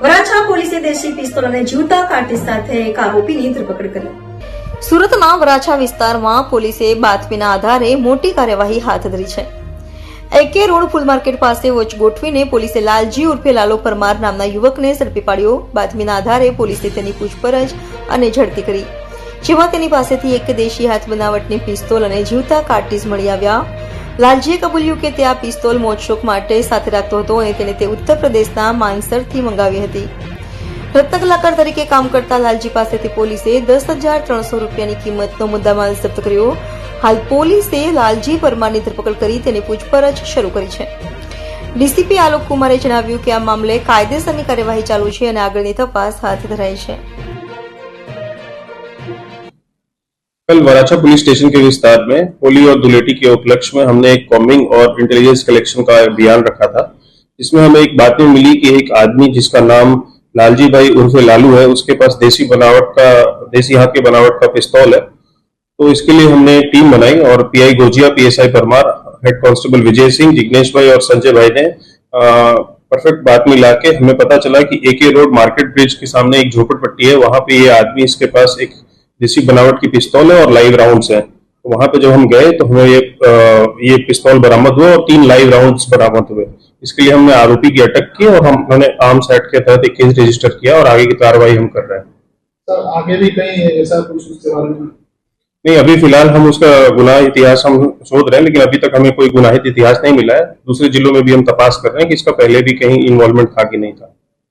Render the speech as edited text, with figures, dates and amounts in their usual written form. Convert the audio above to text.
વરાછા પોલીસે દેશી પિસ્તોલ અને જીવતા કાર્ટિજ સાથે એક આરોપીની ધરપકડ કરી. સુરતના વરાછા વિસ્તારમાં પોલીસે બાતમીના આધારે મોટી કાર્યવાહી હાથ ધરી છે. એકે રોડ ફૂલ માર્કેટ પાસે વોચ ગોઠવીને પોલીસે લાલજી ઉર્ફે લાલો પરમાર નામના યુવકને ઝડપી પાડ્યો. બાતમીના આધારે પોલીસે તેની પૂછપરછ અને ઝડપી કરી, જેમાં તેની પાસેથી એક દેશી હાથ બનાવટની પિસ્તોલ અને જીવતા કાર્ટિજ મળી આવ્યા. લાલજીએ કબૂલ્યું કે તે આ પિસ્તોલ મોજશોખ માટે સાથે રાખતો હતો અને તેને તે ઉત્તર પ્રદેશના માનસરથી મંગાવી હતી. રત્ન કલાકાર તરીકે કામ કરતા લાલજી પાસેથી પોલીસે 10,300 રૂપિયાની કિંમતનો મુદ્દામાલ જપ્ત કર્યો. હાલ પોલીસે લાલજી પરમારની ધરપકડ કરી તેની પૂછપરછ શરૂ કરી છે. ડીસીપી આલોક કુમારે જણાવ્યું કે આ મામલે કાયદેસરની કાર્યવાહી ચાલુ છે અને આગળની તપાસ હાથ ધરાઈ છે. कल वराछा पुलिस स्टेशन के विस्तार में होली और धुलेटी के उपलक्ष्य में हमने एक कॉम्बिंग और इंटेलिजेंस कलेक्शन का अभियान रखा था, जिसमें हमें एक बात में मिली कि एक आदमी जिसका नाम लालजी भाई उर्फे लालू है, उसके पास देसी हाथ के बनावट का पिस्तौल है. तो इसके लिए हमने टीम बनाई और PI Gojiya, PSI Parmar, head constable Vijay Singh, Jignesh bhai और संजय भाई ने परफेक्ट बात मिला के हमें पता चला कि एके रोड मार्केट ब्रिज के सामने एक झोपड़पट्टी है, वहां पे ये आदमी, इसके पास एक देसी बनावट की पिस्तौल है और लाइव राउंड्स हैं. तो वहां पे जब हम गए तो हमें ये पिस्तौल बरामद हुआ और 3 लाइव राउंड्स बरामद हुए. इसके लिए हमने आरोपी की अटक की और हमने आर्म्स एक्ट के तहत एक केस रजिस्टर किया और आगे की कार्रवाई हम कर रहे हैं. सर आगे भी कहीं ऐसा कुछ उसके बारे में नहीं, अभी फिलहाल हम उसका गुनाह इतिहास हम शोध रहे हैं, लेकिन अभी तक हमें कोई गुनाहित इतिहास नहीं मिला है. दूसरे जिलों में भी हम तपास कर रहे हैं कि इसका पहले भी कहीं इन्वॉल्वमेंट था कि नहीं था.